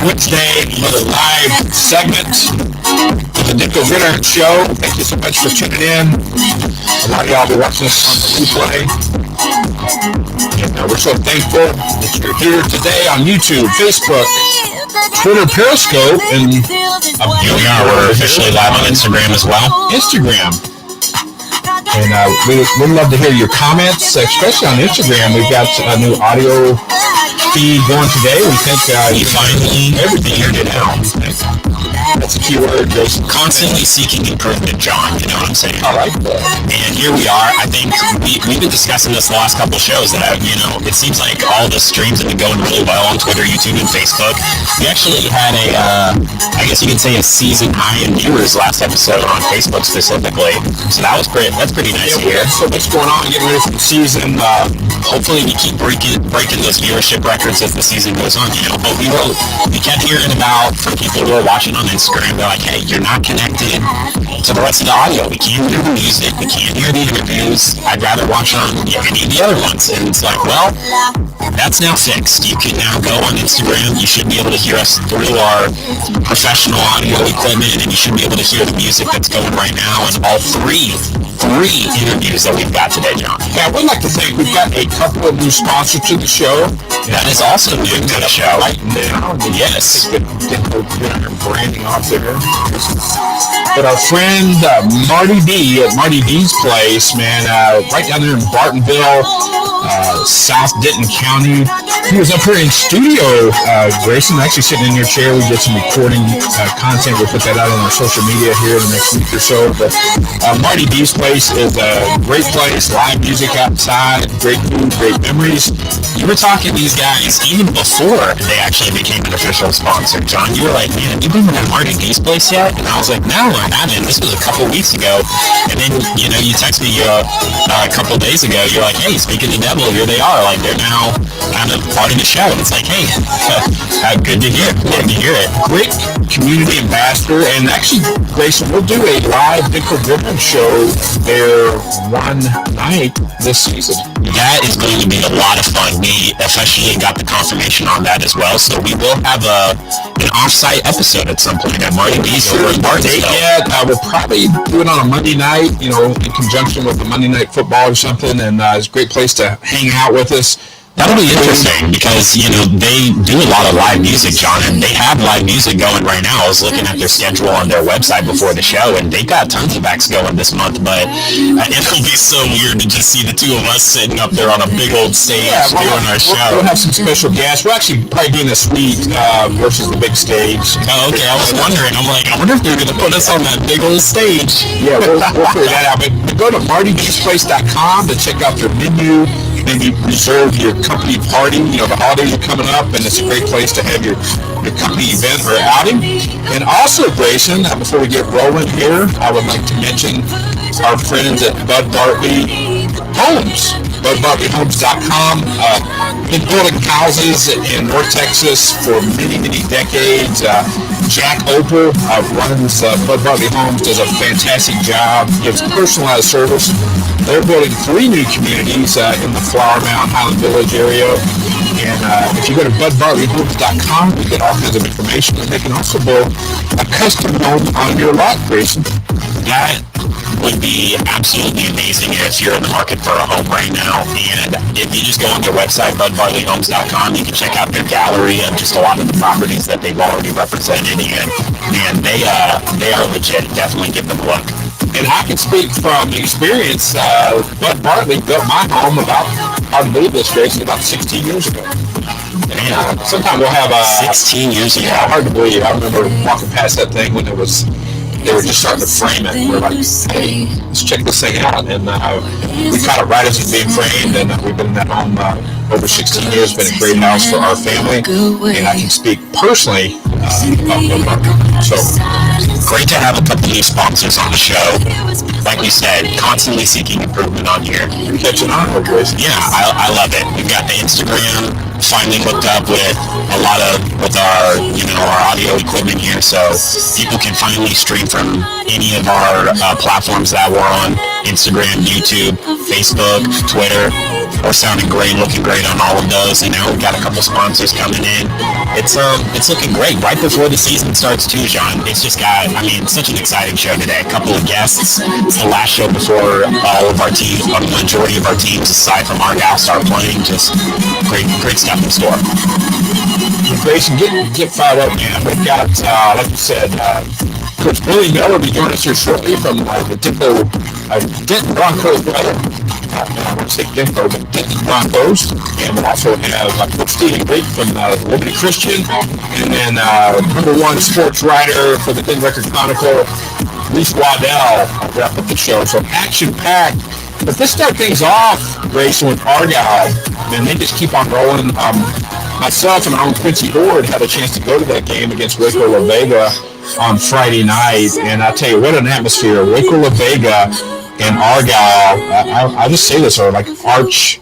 Wednesday, another live segment of the DenCo Gridiron show. Thank you so much for tuning in. A lot of y'all be watching us on the replay. And we're so thankful that you're here today on YouTube, Facebook, Twitter, Periscope, and here we are. We're officially live on Instagram as well. Instagram. And we'd love to hear your comments, especially on Instagram. We've got a new audio feed going today. We think we finally everything here did now. That's a key word. Constantly seeking improvement, John. You know what I'm saying? I like that. And here we are. I think we've been discussing this the last couple of shows that, it seems like all the streams have been going really well on Twitter, YouTube, and Facebook. We actually had I guess you could say a season high in viewers last episode on Facebook specifically. So that was great. That's pretty nice to hear. So much going on, getting ready for the season. Hopefully we keep breaking those viewership records as the season goes on, But we kept hearing about, from people who are watching on Instagram, they're like, hey, you're not connected to the rest of the audio. We can't hear the music. We can't hear the interviews. I'd rather watch on any of the other ones. And it's like, well, that's now fixed. You can now go on Instagram. You should be able to hear us through our professional audio equipment, and you should be able to hear the music that's going right now and all three interviews that we've got today, John. Yeah, I would like to think we've got a couple of new sponsors to the show. That is also new to the show. Right now. Yes. Branding off there. But our friend Marty D at Marty D's place, man, right down there in Bartonville, South Denton County. He was up here in studio, Grayson, actually sitting in your chair. We did some recording content. We'll put that out on our social media here in the next week or so. But Marty D's place is a great place. Live music outside, great food, great memories. You were talking to these guys even before they actually became an official sponsor, John. You were like, man, have you been to Marty D's place yet? And I was like, no, I haven't. This was a couple weeks ago. And then, you texted me a couple days ago. You're like, hey, speaking of the devil, here they are. Like, they're now kind of part of the show. And it's like, hey, good to hear. Good to hear it. Great community ambassador. And actually, Grayson, we'll do a live DenCo Gridiron show there one night this season. That is going to be a lot of fun. We officially got the confirmation on that as well. So we will have an off-site episode at some point at Marty D's over in Bartonville. Yeah, we'll probably do it on a Monday night, in conjunction with the Monday Night Football or something, and it's a great place to hang out with us. That'll be interesting because, they do a lot of live music, John, and they have live music going right now. I was looking at their schedule on their website before the show, and they got tons of acts going this month, but it'll be so weird to just see the two of us sitting up there on a big old stage doing our show. We'll have some special guests. We're actually probably doing a suite versus the big stage. Oh, okay. I was wondering. I'm like, I wonder if they're going to put us on that big old stage. Yeah, we'll figure that out. But go to martyd'splace.com to check out their menu. Maybe reserve your company party. The holidays are coming up, and it's a great place to have your company event or outing. And also, Grayson, before we get rolling here, I would like to mention our friends at Bud Bartley Homes. BudBartleyHomes.com. Been building houses in North Texas for many, many decades. Jack Opal runs Bud Bartley Homes, does a fantastic job, gives personalized service. They're building 3 new communities in the Flower Mound, Highland Village area. And if you go to BudBartleyHomes.com, you get all kinds of information. And they can also build a custom home on your lot, Grayson. That would be absolutely amazing if you're in the market for a home right now. And if you just go on their website, budbartleyhomes.com, you can check out their gallery of just a lot of the properties that they've already represented. And they are legit. Definitely give them a look. And I can speak from experience. Bud Bartley built my home about 16 years ago. And sometime we'll have 16 years ago. Yeah, hard to believe. I remember walking past that thing when they were just starting to frame it. We're like, hey, let's check this thing out. And we caught it right as it's being framed, and we've been in that home over 16 years. It's been a great house for our family, and I can speak personally about Bud Bartley. So great to have a couple new sponsors on the show. Like we said, constantly seeking improvement on here. You're catching on, boys. Yeah, I love it. We've got the Instagram, finally hooked up with our audio equipment here, so people can finally stream from any of our platforms that we're on: Instagram, YouTube, Facebook, Twitter. We're sounding great, looking great on all of those, and now we've got a couple sponsors coming in. It's looking great right before the season starts too, John. It's just got, such an exciting show today. A couple of guests. It's the last show before all of our teams, the majority of our teams, aside from Argyle, start playing. Just great stuff in store. Grayson, get fired up, man. We've got, like you said, Coach Billy Miller will be joining us here shortly from the Denton Broncos, brother. I want to say DenCo, but Denton Broncos. And we'll also have Coach Stephen Great from Liberty Christian. And then number one sports writer for the Denton Record Chronicle, Reece Waddell, wrap up the show. So action-packed. But let's start things off, Grayson, with Argyle. Man, they just keep on rolling. Myself and our own Quincy Horde had a chance to go to that game against Waco La Vega on Friday night, and I tell you, what an atmosphere. Waco La Vega and Argyle, I'll just say this, are like arch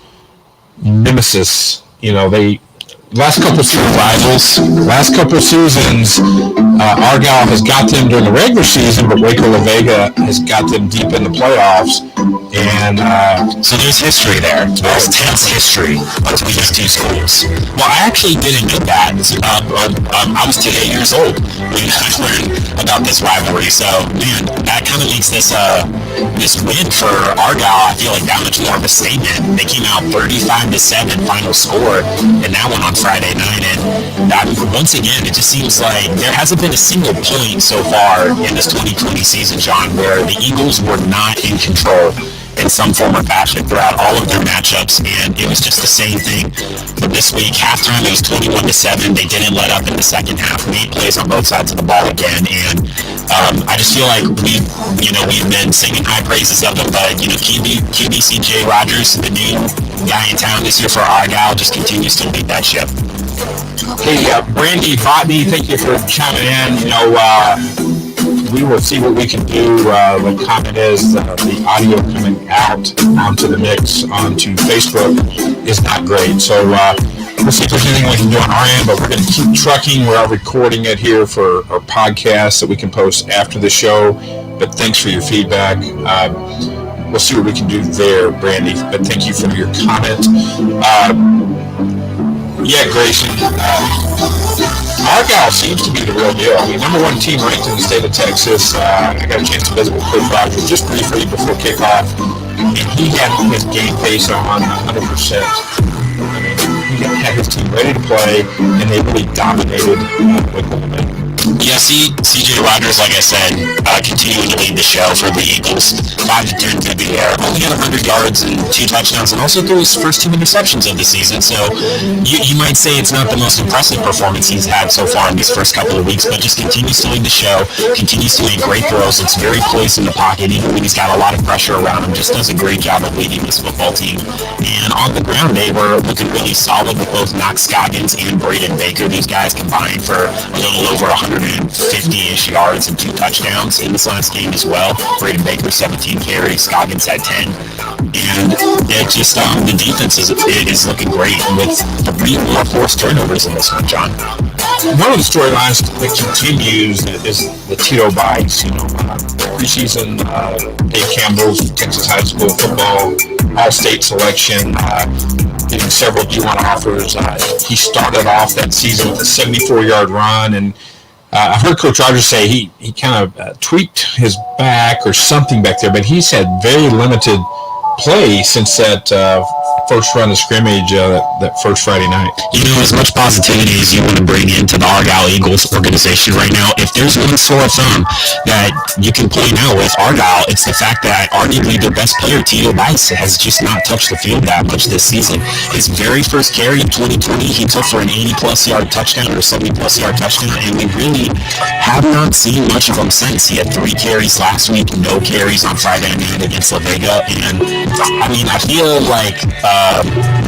nemesis. They last couple of seasons, Argyle has got them during the regular season, but Waco La Vega has got them deep in the playoffs. And so there's history there. There's tense history between these two schools. Well, I actually didn't know that. I was 8 years old when I learned about this rivalry. So, man, that kind of makes this win for Argyle, I feel like, that much more of a statement. They came out 35-7 final score in that one on Friday night. And once again, it just seems like there hasn't been a single point so far in this 2020 season, John, where the Eagles were not in control in some form or fashion throughout all of their matchups, and it was just the same thing. But this week, halftime, it was 21-7. They didn't let up in the second half. Made plays on both sides of the ball again, and I just feel like we've been singing high praises of them, but QBCJ Rogers, the new guy in town this year for Argyle, just continues to lead that ship. Hey, Brandy Botany, thank you for chiming in. We will see what we can do. The comment is the audio coming out onto the mix onto Facebook is not great. So we'll see if there's anything we can do on our end, but we're going to keep trucking. We're out recording it here for our podcast that we can post after the show. But thanks for your feedback. We'll see what we can do there, Brandy. But thank you for your comment. Grayson. Argyle seems to be the real deal. Number one team ranked in the state of Texas. I got a chance to visit with Coach Rogers just briefly before kickoff, and he had his game face on 100%. He had his team ready to play, and they really dominated Waco La Vega. Yeah, CJ Rogers, like I said, continuing to lead the show for the Eagles. 5-10 through the air. Only had 100 yards and 2 touchdowns, and also threw his first 2 interceptions of the season. So you might say it's not the most impressive performance he's had so far in these first couple of weeks, but just continues to lead the show, continues to make great throws. It's very poised in the pocket, even when he's got a lot of pressure around him. Just does a great job of leading this football team. And on the ground, they were looking really solid with both Knox Scoggins and Braden Baker. These guys combined for a little over 150-ish yards and 2 touchdowns in this last game as well. Braden Baker 17 carries, Scoggins had 10, and it just the defense is looking great with 3 more forced turnovers in this one, John. One of the storylines that continues is the Tito Bites. Preseason, Dave Campbell's Texas high school football all-state selection. Getting several D1 offers. He started off that season with a 74-yard run, and I heard Coach Rogers say he kind of tweaked his back or something back there, but he's had very limited play since that first run of scrimmage that first Friday night. As much positivity as you want to bring into the Argyle Eagles organization right now, if there's one sore thumb that you can point out with Argyle, it's the fact that arguably their best player, Tito Bice, has just not touched the field that much this season. His very first carry in 2020, he took for an 80-plus yard touchdown or 70-plus yard touchdown, and we really have not seen much of him since. He had 3 carries last week, no carries on Friday night against La Vega, and I feel like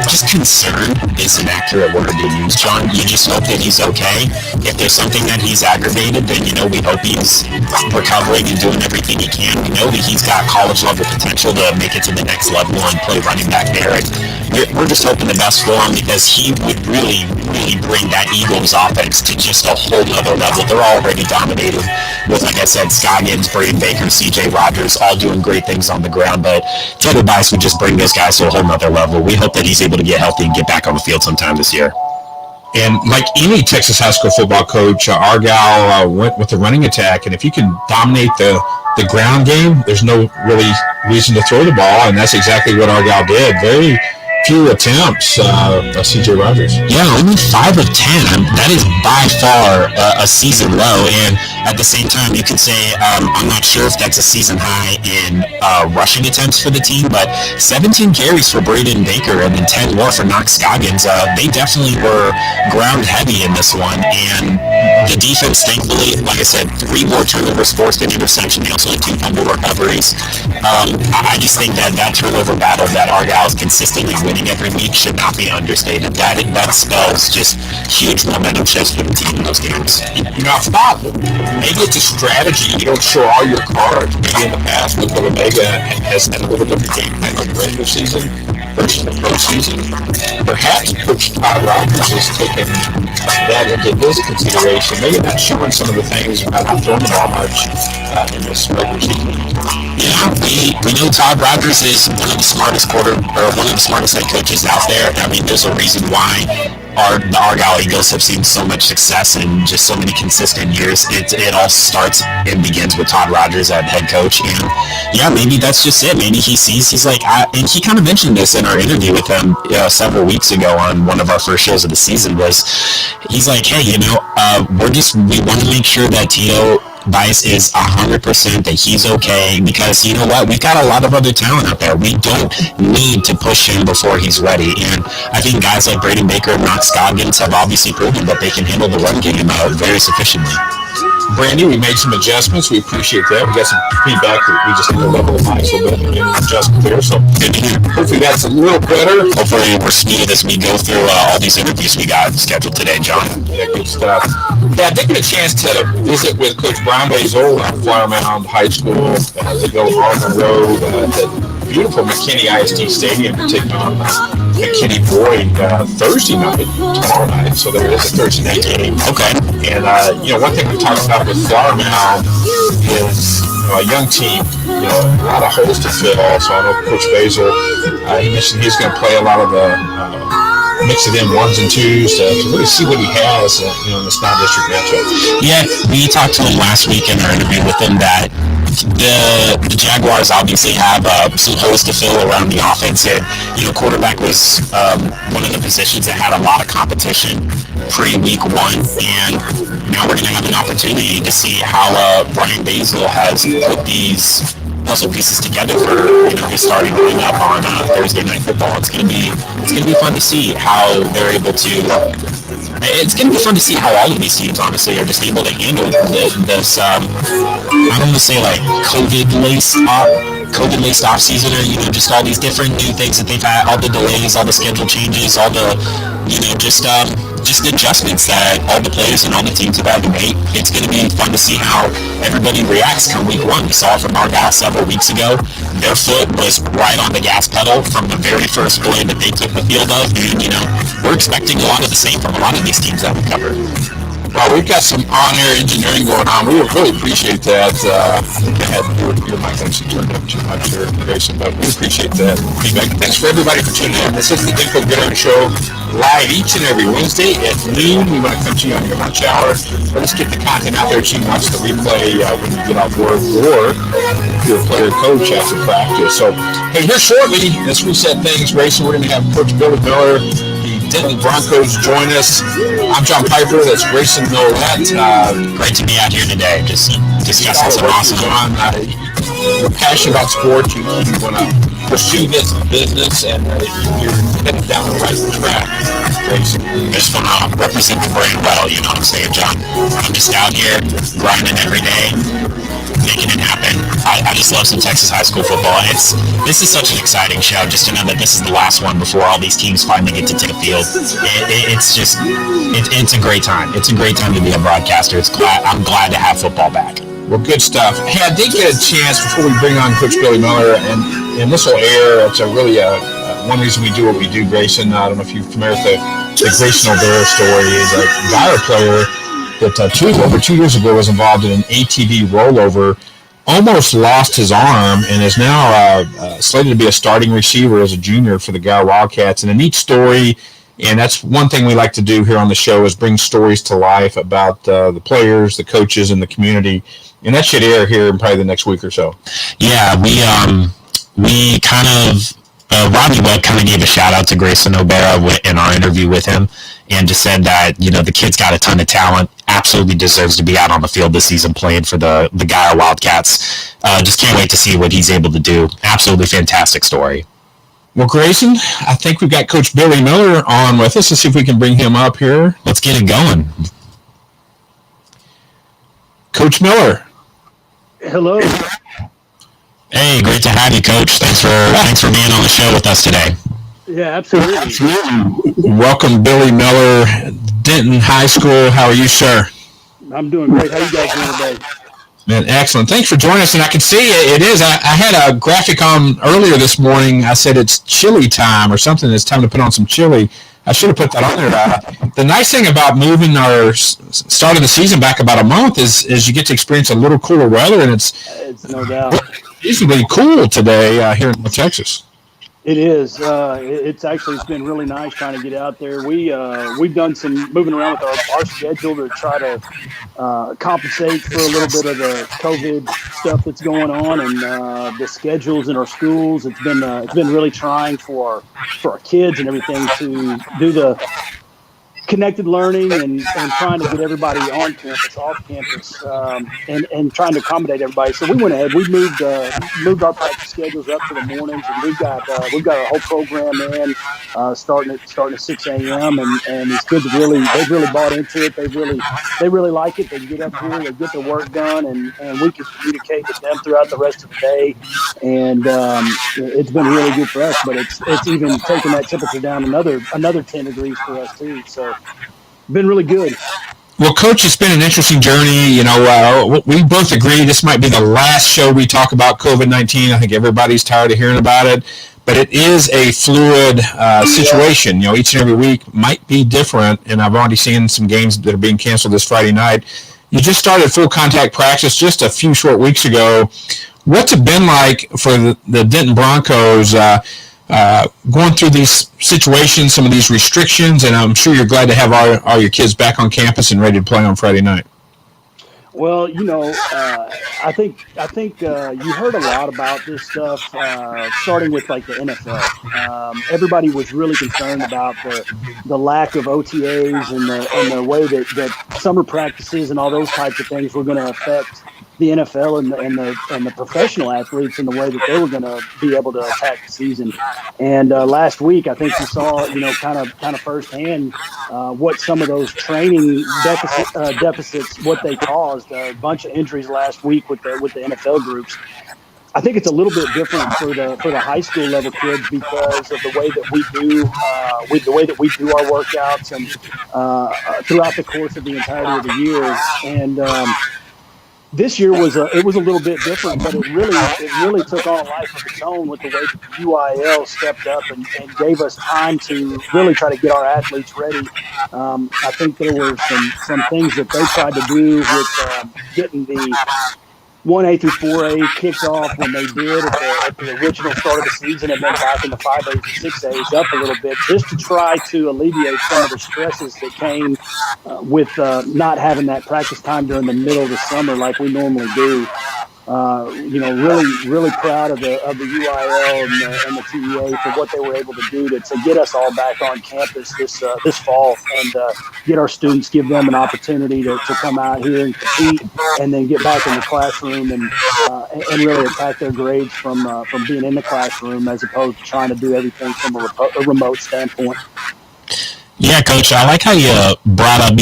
just concern is an accurate word to use, John. You just hope that he's okay. If there's something that he's aggravated, then we hope he's recovering and doing everything he can. We know that he's got college level potential to make it to the next level and play running back there at we're just hoping the best for him because he would really, really bring that Eagles offense to just a whole other level. They're already dominating with, like I said, Scoggins, Braden Baker, C.J. Rogers, all doing great things on the ground. But Taylor Bice would just bring those guys to a whole other level. We hope that he's able to get healthy and get back on the field sometime this year. And like any Texas high school football coach, Argyle went with the running attack. And if you can dominate the ground game, there's no really reason to throw the ball. And that's exactly what Argyle did. Very few attempts by C.J. Rogers. Yeah, only 5 of 10. That is by far a season low. And at the same time, you could say, I'm not sure if that's a season high in rushing attempts for the team, but 17 carries for Braden Baker and then 10 more for Knox Scoggins. They definitely were ground heavy in this one. And the defense, thankfully, like I said, 3 more turnovers forced, an interception. They also had 2 fumble recoveries. I just think that turnover battle that Argyle is consistently winning every week should not be understated. That spells just huge momentum shifts for the team in those games. You know, I thought maybe it's a strategy. You don't show all your cards. Maybe in the past, with Omega has had a little bit of a game plan in the regular season versus the postseason. Perhaps Coach Todd Rogers is taking that into his consideration. Maybe not showing some of the things about not throwing the ball much in this regular season. Yeah, we know Todd Rogers is one of the smartest head coaches out there. I mean, there's a reason why the Argyle Eagles have seen so much success in just so many consistent years. It all starts and begins with Todd Rogers as head coach. And yeah, maybe that's just it. Maybe he's like, and he kind of mentioned this in our interview with him several weeks ago on one of our first shows of the season, was he's like, hey, we want to make sure that Tito Bice is 100% that he's okay, because you know what, we've got a lot of other talent out there. We don't need to push him before he's ready. And I think guys like Braden Baker and Knox Scoggins have obviously proven that they can handle the run game very sufficiently. Brandy, we made some adjustments. We appreciate that. We got some feedback that we just need to level the mics a little bit and adjust there. So hopefully that's a little better. Hopefully we're smooth as we go through all these interviews we got scheduled today, John. Yeah, good stuff. Yeah, taking a chance to visit with Coach Brian Basil at Flower Mound High School. They go on the road to beautiful McKinney ISD Stadium to take on McKinney Boyd Thursday night, tomorrow night. So there is a Thursday night game. Okay. And, one thing we talked about with Flower Mound is a young team, a lot of holes to fill. So I know Coach Basil, he mentioned he's going to play a lot of the mix it in 1s and 2s to really see what he has, in this non-district matchup. Yeah, we talked to him last week in our interview with him that the Jaguars obviously have some holes to fill around the offense, and quarterback was one of the positions that had a lot of competition pre-week 1, and now we're going to have an opportunity to see how Brian Basil has put these puzzle pieces together for his starting lineup on Thursday Night Football. It's going to be fun to see how they're able to. It's going to be fun to see how all of these teams, honestly, are just able to handle this. I don't want to say like COVID-laced off season, or just all these different new things that they've had, all the delays, all the schedule changes, all the just adjustments that all the players and all the teams have had to make. It's going to be fun to see how everybody reacts come week 1. We saw it from Argyle several weeks ago. Their foot was right on the gas pedal from the very first play that they took the field of, and we're expecting a lot of the same from a lot of these teams that we covered. Well, we've got some on-air engineering going on. We really appreciate that. I think I had your mic actually turned up too much here, Grayson, but we appreciate that feedback. Thanks for everybody for tuning in. This is the DenCo Gridiron Show, live each and every Wednesday at noon. We want to come to you on your lunch hour. Let's get the content out there so you can watch the replay when you get off work, or if you're a player coach after practice. So, hey, here shortly, let's reset things. Grayson, we're going to have Coach Billy Miller, Denton Broncos, join us. I'm John Piper. That's Grayson Millette. Great to be out here today, just discussing some awesome. You're passionate about sports. You want to pursue this business, and you're heading down the right track, Grayson. I just want to represent the brand well, you know what I'm saying, John? I'm just out here grinding every day, making it happen. I just love some Texas high school football. This is such an exciting show, just to know that this is the last one before all these teams finally get to take a field. It's a great time. It's a great time to be a broadcaster. I'm glad to have football back. Well, good stuff. Hey, I did get a chance before we bring on Coach Billy Miller, and this will air. It's a really one reason we do what we do, Grayson, I don't know if you're familiar with the Grayson O'Bara story, is a Gyro player that over 2 years ago was involved in an ATV rollover, almost lost his arm, and is now slated to be a starting receiver as a junior for the Gyro Wildcats. And a neat story, and that's one thing we like to do here on the show, is bring stories to life about the players, the coaches, and the community. And that should air here in probably the next week or so. Yeah, we kind of Rodney Webb kind of gave a shout out to Grayson O'Bara in our interview with him, and just said that the kid's got a ton of talent, absolutely deserves to be out on the field this season playing for the Gyro Wildcats. Just can't wait to see what he's able to do. Absolutely fantastic story. Well, Grayson, I think we've got Coach Billy Miller on with us. Let's see if we can bring him up here. Let's get it going. Coach Miller. Hello. Hey, great to have you, Coach. Thanks for being on the show with us today. Yeah, absolutely. Welcome, Billy Miller, Denton High School. How are you, sir? I'm doing great. How you guys doing today? Man, excellent. Thanks for joining us. And I can see it is. I had a graphic on earlier this morning. I said it's chili time or something. It's time to put on some chili. I should have put that on there. The nice thing about moving our start of the season back about a month is you get to experience a little cooler weather, and It's no doubt. reasonably cool today here in North Texas. It is. It's been really nice trying to get out there. We've done some moving around with our schedule to try to compensate for a little bit of the COVID stuff that's going on, and the schedules in our schools. It's been really trying for our kids and everything to do the connected learning and trying to get everybody on campus, off campus, and trying to accommodate everybody. So we went ahead. We moved our practice schedules up to the mornings, and we've got a whole program in starting at 6 a.m. and these kids they've really bought into it. They really like it. They get up here, they get their work done, and we can communicate with them throughout the rest of the day. And it's been really good for us. But it's even taken that temperature down another 10 degrees for us too. So been really good. Well, Coach, it's been an interesting journey. We both agree this might be the last show we talk about COVID-19. I think everybody's tired of hearing about it, but it is a fluid situation. Each and every week might be different, and I've already seen some games that are being canceled this Friday night. You just started full contact practice just a few short weeks ago. What's it been like for the Denton Broncos going through these situations, some of these restrictions, and I'm sure you're glad to have all your kids back on campus and ready to play on Friday night? Well, I think you heard a lot about this stuff, starting with like the NFL. Everybody was really concerned about the lack of OTAs and the way that summer practices and all those types of things were going to affect the NFL and the professional athletes in the way that they were going to be able to attack the season. And last week, I think we saw, kind of firsthand what some of those training deficits, what they caused. A bunch of injuries last week with the NFL groups. I think it's a little bit different for the high school level kids because of the way that we do our workouts and throughout the course of the entirety of the year. And this year was a little bit different, but it really took on a life of its own with the way that the UIL stepped up and gave us time to really try to get our athletes ready. I think there were some things that they tried to do with getting the 1A through 4A kicked off when they did at the original start of the season, and then back in the 5As and 6As up a little bit, just to try to alleviate some of the stresses that came with not having that practice time during the middle of the summer like we normally do. Really proud of the UIL and the TEA for what they were able to do to get us all back on campus this fall and get our students, give them an opportunity to come out here and compete, and then get back in the classroom and really attack their grades from being in the classroom as opposed to trying to do everything from a remote standpoint. Yeah, Coach, I like how you brought up,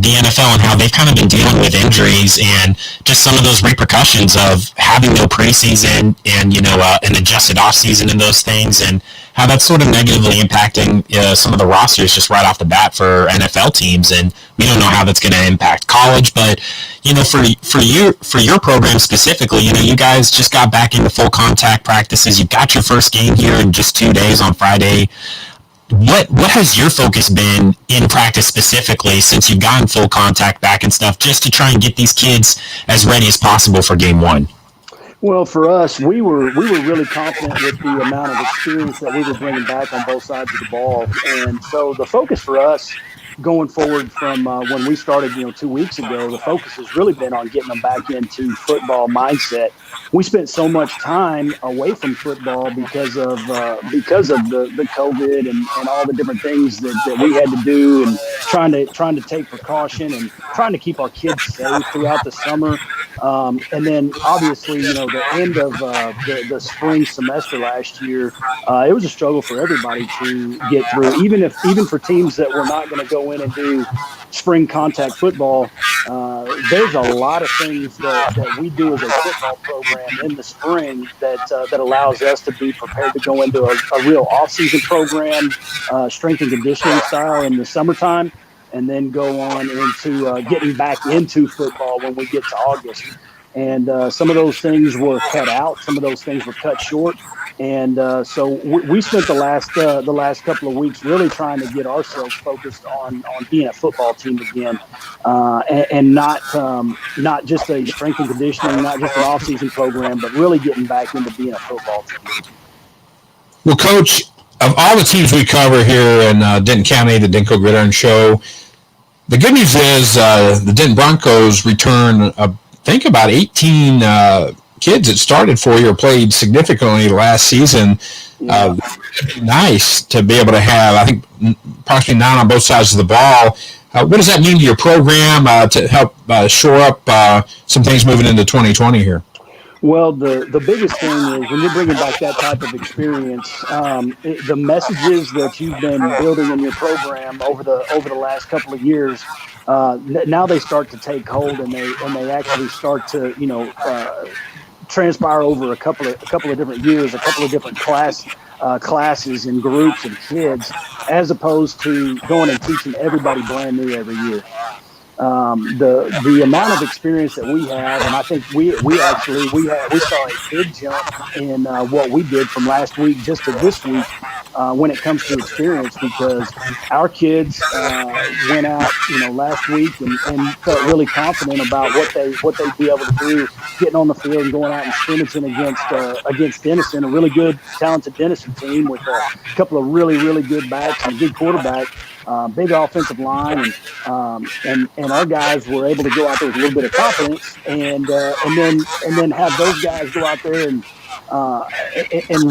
the NFL and how they've kind of been dealing with injuries and just some of those repercussions of having no preseason and, an adjusted offseason and those things, and how that's sort of negatively impacting some of the rosters just right off the bat for NFL teams. And we don't know how that's going to impact college, but, for your program specifically, you guys just got back into full contact practices. You've got your first game here in just 2 days on Friday. What has your focus been in practice specifically since you've gotten full contact back and stuff, just to try and get these kids as ready as possible for game one? Well, for us, we were really confident with the amount of experience that we were bringing back on both sides of the ball, and so the focus for us going forward from when we started, 2 weeks ago, the focus has really been on getting them back into football mindset. We spent so much time away from football because of the COVID and all the different things that we had to do, and trying to take precaution and trying to keep our kids safe throughout the summer. And then obviously, the end of the spring semester last year, it was a struggle for everybody to get through. Even for teams that were not going to go in and do spring contact football, there's a lot of things that we do as a football program in the spring that allows us to be prepared to go into a real off-season program, strength and conditioning style in the summertime, and then go on into getting back into football when we get to August. And some of those things were cut out. Some of those things were cut short. And so we spent the last couple of weeks really trying to get ourselves focused on being a football team again, and not just a strength and conditioning, not just an off-season program, but really getting back into being a football team. Well, Coach, of all the teams we cover here in Denton County, the DenCo Gridiron Show, the good news is the Denton Broncos return, I think, about 18 kids that started for you or played significantly last season. Nice to be able to have, I think, approximately 9 on both sides of the ball. What does that mean to your program to help shore up some things moving into 2020 here? Well, the biggest thing is when you're bringing back that type of experience, the messages that you've been building in your program over the last couple of years, now they start to take hold, and they actually start to transpire over a couple of different years, a couple of different classes and groups of kids, as opposed to going and teaching everybody brand new every year. The amount of experience that we have, and I think we saw a big jump in what we did from last week just to this week when it comes to experience, because our kids went out last week and felt really confident about what they'd be able to do, getting on the field and going out and scrimmaging against Denison, a really good, talented Denison team with a couple of really, really good backs and a good quarterback. Big offensive line, and our guys were able to go out there with a little bit of confidence, and then have those guys go out there and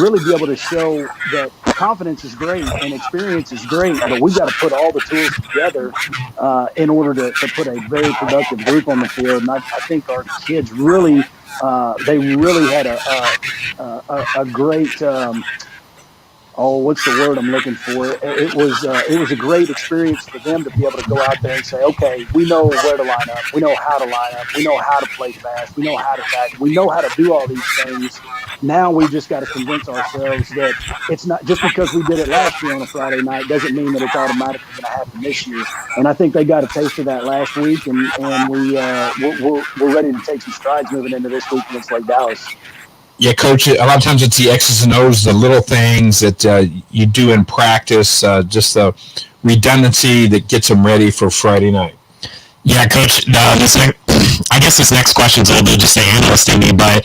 really be able to show that confidence is great and experience is great, but we got to put all the tools together in order to put a very productive group on the field. And I think our kids really they really had a great. What's the word I'm looking for? It was a great experience for them to be able to go out there and say, okay, we know where to line up. We know how to line up. We know how to play fast. We know how to tackle. We know how to do all these things. Now we just got to convince ourselves that it's not just because we did it last year on a Friday night doesn't mean that it's automatically going to happen this year. And I think they got a taste of that last week, and we're ready to take some strides moving into this week against Lake Dallas. Yeah, Coach, a lot of times it's the X's and O's, the little things that you do in practice, just the redundancy that gets them ready for Friday night. Yeah, Coach, I guess this next question is a little bit just the analyst in me, but,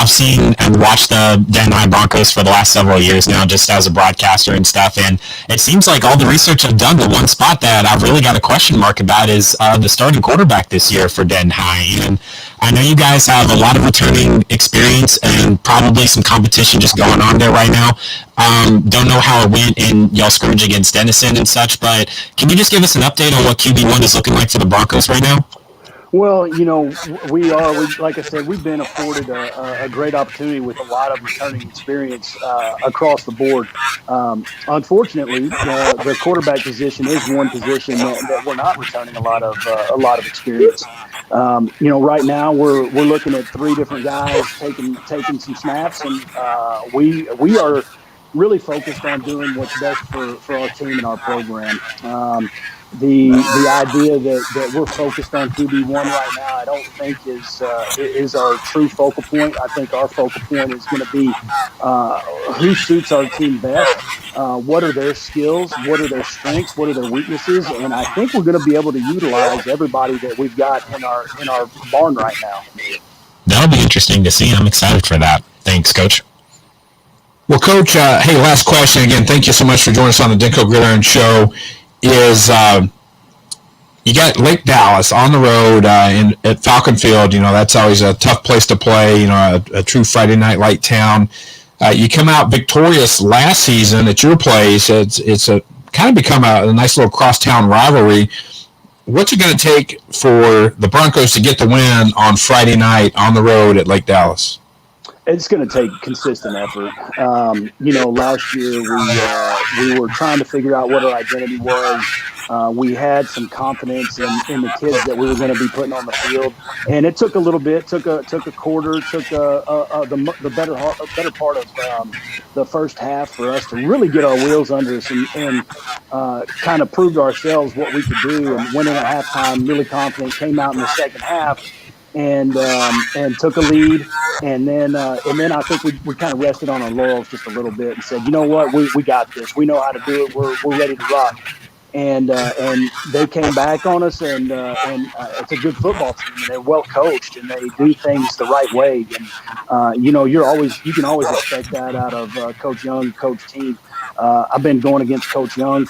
I've seen and watched the Denton Broncos for the last several years now, just as a broadcaster and stuff, and it seems like all the research I've done, the one spot that I've really got a question mark about is the starting quarterback this year for Denton High. And I know you guys have a lot of returning experience and probably some competition just going on there right now. Don't know how it went in y'all scrimmage against Denison and such, but can you just give us an update on what QB1 is looking like for the Broncos right now? Well, we like I said, we've been afforded a great opportunity with a lot of returning experience across the board. Unfortunately, the quarterback position is one position that we're not returning a lot of experience. Right now we're looking at three different guys taking some snaps, and we are really focused on doing what's best for our team and our program. The idea that we're focused on QB1 right now, I don't think is our true focal point. I think our focal point is going to be who suits our team best. What are their skills? What are their strengths? What are their weaknesses? And I think we're going to be able to utilize everybody that we've got in our barn right now. That'll be interesting to see. I'm excited for that. Thanks, Coach. Well, Coach, hey, last question. Again, thank you so much for joining us on the DenCo Gridiron Show. You got Lake Dallas on the road at Falcon Field. That's always a tough place to play, a true Friday night light town. You come out victorious last season at your place. It's a kind of become a nice little crosstown rivalry. What's it going to take for the Broncos to get the win on Friday night on the road at Lake Dallas? It's going to take consistent effort. Last year we were trying to figure out what our identity was. We had some confidence in the kids that we were going to be putting on the field, and it took a little bit. Took a quarter. Took the better part of the first half for us to really get our wheels under us and kind of prove to ourselves what we could do. And went in at halftime really confident. Came out in the second half and took a lead, and then I think we kind of rested on our laurels just a little bit and said, you know what, we got this. We know how to do it. We're ready to rock. And they came back on us, and it's a good football team, and they're well coached, and they do things the right way. And you can always expect that out of Coach Young, Coach team. I've been going against Coach Young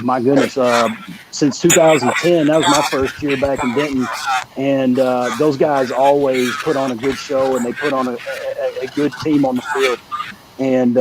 my goodness, since 2010. That was my first year back in Denton, and those guys always put on a good show, and they put on a good team on the field. And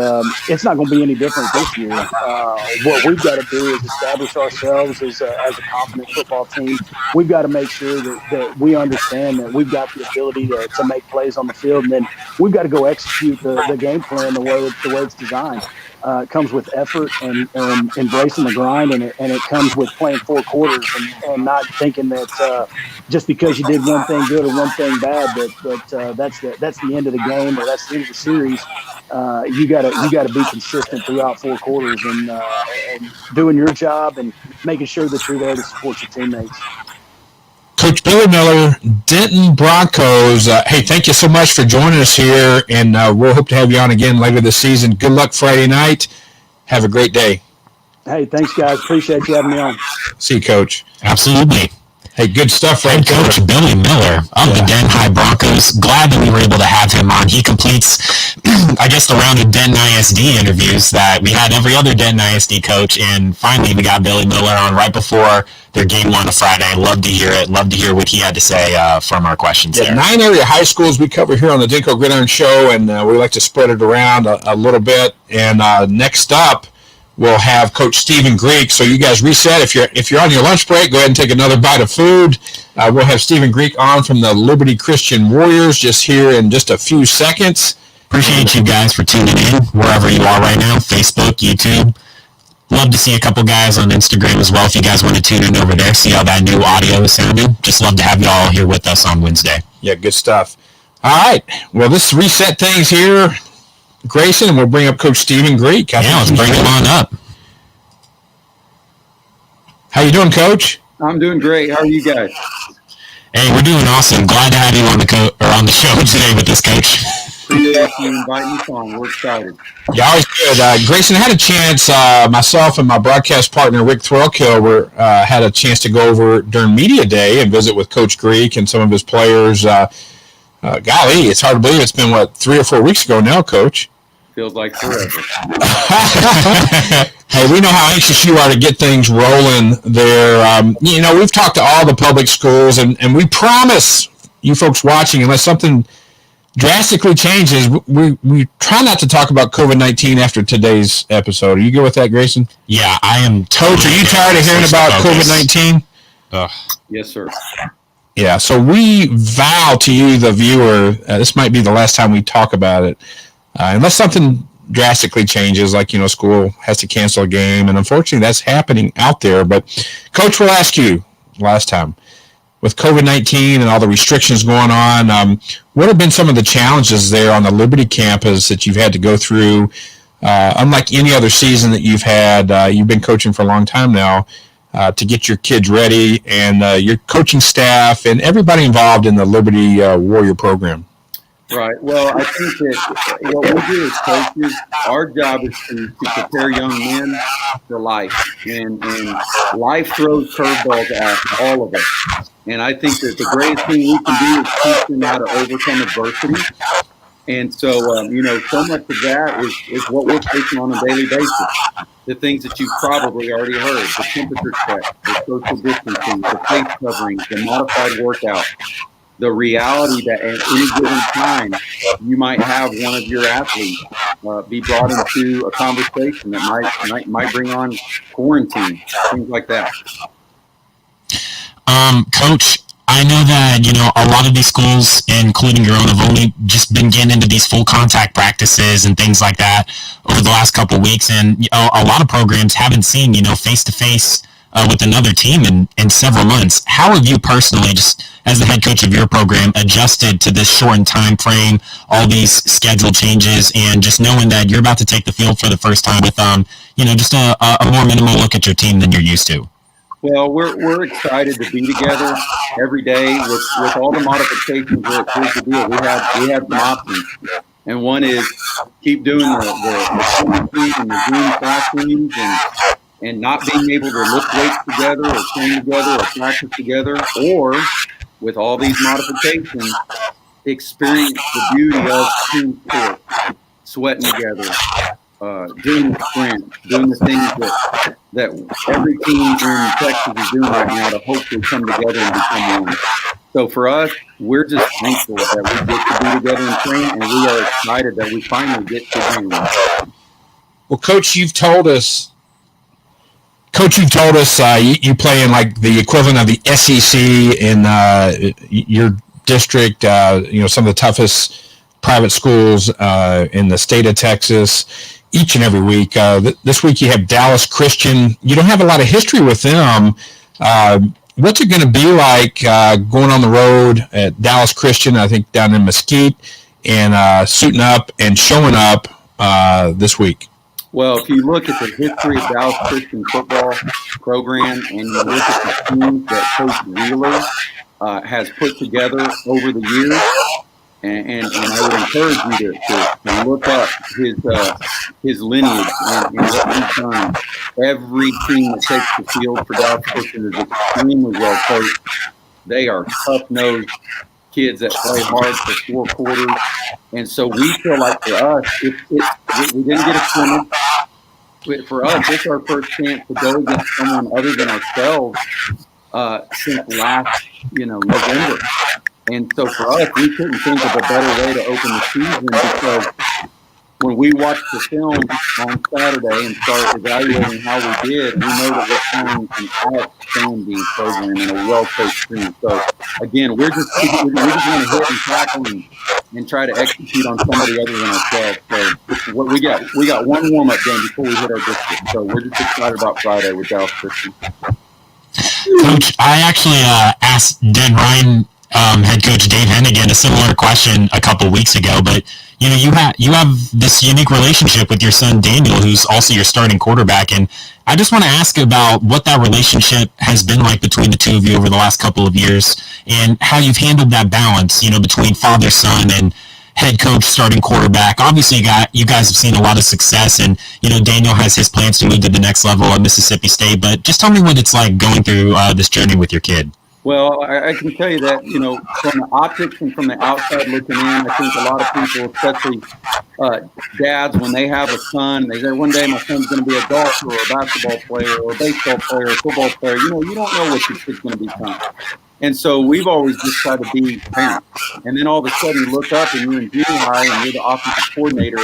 it's not going to be any different this year. What we've got to do is establish ourselves as a confident football team. We've got to make sure that we understand that we've got the ability to make plays on the field, and then we've got to go execute the game plan the way it's designed. It comes with effort and embracing the grind, and it comes with playing four quarters and not thinking that just because you did one thing good or one thing bad that's the end of the game or that's the end of the series. You gotta be consistent throughout four quarters and doing your job and making sure that you're there to support your teammates. Coach Billy Miller, Denton Broncos. Hey, thank you so much for joining us here, and we'll hope to have you on again later this season. Good luck Friday night. Have a great day. Hey, thanks, guys. Appreciate you having me on. See you, Coach. Absolutely. Hey, good stuff, right? Head Coach Billy Miller of the Denton High Broncos. Glad that we were able to have him on. He completes, I guess, the round of Denton ISD interviews that we had every other Denton ISD coach, and finally we got Billy Miller on right before their game on a Friday. Love to hear it. Love to hear what he had to say from our questions there. 9 area high schools we cover here on the DenCo Gridiron Show, and we like to spread it around a little bit. And next up, we'll have Coach Stephen Greek. So you guys reset. If you're on your lunch break, go ahead and take another bite of food. We'll have Stephen Greek on from the Liberty Christian Warriors just here in just a few seconds. Appreciate you guys for tuning in wherever you are right now, Facebook, YouTube. Love to see a couple guys on Instagram as well if you guys want to tune in over there, see how that new audio is sounding. Just love to have you all here with us on Wednesday. Yeah, good stuff. All right. Well, let's reset things here, Grayson, and we'll bring up Coach Stephen Greek. Let's bring him on up. How you doing, Coach? I'm doing great. How are you guys? Hey, we're doing awesome. Glad to have you on the show today with us, Coach. Appreciate you inviting us on. We're excited. Yeah, always good. Grayson, had a chance, myself and my broadcast partner, Rick Threlkill, had a chance to go over during Media Day and visit with Coach Greek and some of his players. Golly, it's hard to believe it's been, 3 or 4 weeks ago now, Coach? Feels like forever. Hey, we know how anxious you are to get things rolling there. We've talked to all the public schools, and we promise you folks watching, unless something drastically changes, we try not to talk about COVID-19 after today's episode. Are you good with that, Grayson? Yeah, I am. Coach, are you tired of hearing about COVID-19? Yes, sir. Yeah, so we vow to you, the viewer, this might be the last time we talk about it, unless something drastically changes, like, school has to cancel a game, and unfortunately that's happening out there. But, Coach, we'll ask you last time, with COVID-19 and all the restrictions going on, what have been some of the challenges there on the Liberty campus that you've had to go through? Unlike any other season that you've had, you've been coaching for a long time now, to get your kids ready, and your coaching staff and everybody involved in the Liberty Warrior program. Right. Well, I think that what we do as coaches, our job is to prepare young men for life. And life throws curveballs at all of us. And I think that the greatest thing we can do is teach them how to overcome adversity. And so, so much of that is what we're facing on a daily basis. The things that you've probably already heard, the temperature check, the social distancing, the face coverings, the modified workout, the reality that at any given time you might have one of your athletes be brought into a conversation that might bring on quarantine, things like that. Coach, I know that, a lot of these schools, including your own, have only just been getting into these full contact practices and things like that over the last couple of weeks. And a lot of programs haven't seen, face-to-face with another team in several months. How have you personally, just as the head coach of your program, adjusted to this shortened time frame, all these schedule changes, and just knowing that you're about to take the field for the first time with, just a more minimal look at your team than you're used to? Well, we're excited to be together every day with all the modifications. Here's the deal: we have some options, and one is keep doing the and the Zoom classrooms and not being able to lift weights together or train together or practice together, or with all these modifications, experience the beauty of team sport, sweating together, doing the sprint, doing the things that every team in Texas is doing right now to hopefully come together and become one. So for us, we're just thankful that we get to be together and train, and we are excited that we finally get to do it. Well, Coach, you've told us you play in like the equivalent of the SEC in your district, some of the toughest private schools in the state of Texas. Each and every week. This week you have Dallas Christian. You don't have a lot of history with them. What's it going to be like going on the road at Dallas Christian, I think down in Mesquite, and suiting up and showing up this week? Well, if you look at the history of Dallas Christian football program and you look at the teams that Coach Wheeler has put together over the years, and I would encourage you to look up his lineage and what he's done. Every team that takes the field for Dallas Christian is extremely well coached. They are tough-nosed kids that play hard for 4 quarters. And so we feel like for us, we didn't get a scrimmage. For us, it's our first chance to go against someone other than ourselves since last, November. And so for us, we couldn't think of a better way to open the season, because when we watched the film on Saturday and started evaluating how we did, we know that we're playing an outstanding program and a well-coached team. So again, we're just going to hit and tackle and try to execute on somebody other than ourselves. So what we got one warm-up game before we hit our district. So we're just excited about Friday with Dallas Christian. Coach, I actually asked Ryan head coach Dave Hennigan a similar question a couple weeks ago, but you have this unique relationship with your son Daniel, who's also your starting quarterback, and I just want to ask about what that relationship has been like between the two of you over the last couple of years, and how you've handled that balance, between father, son, and head coach, starting quarterback. Obviously, you guys have seen a lot of success, and Daniel has his plans to move to the next level at Mississippi State. But just tell me what it's like going through this journey with your kid. Well, I can tell you that, from the optics and from the outside looking in, I think a lot of people, especially dads, when they have a son, they say, one day my son's going to be a golfer or a basketball player or a baseball player or a football player. You don't know what your kid's going to become. And so we've always just tried to be parents. And then all of a sudden you look up and you're in junior high and you're the offensive coordinator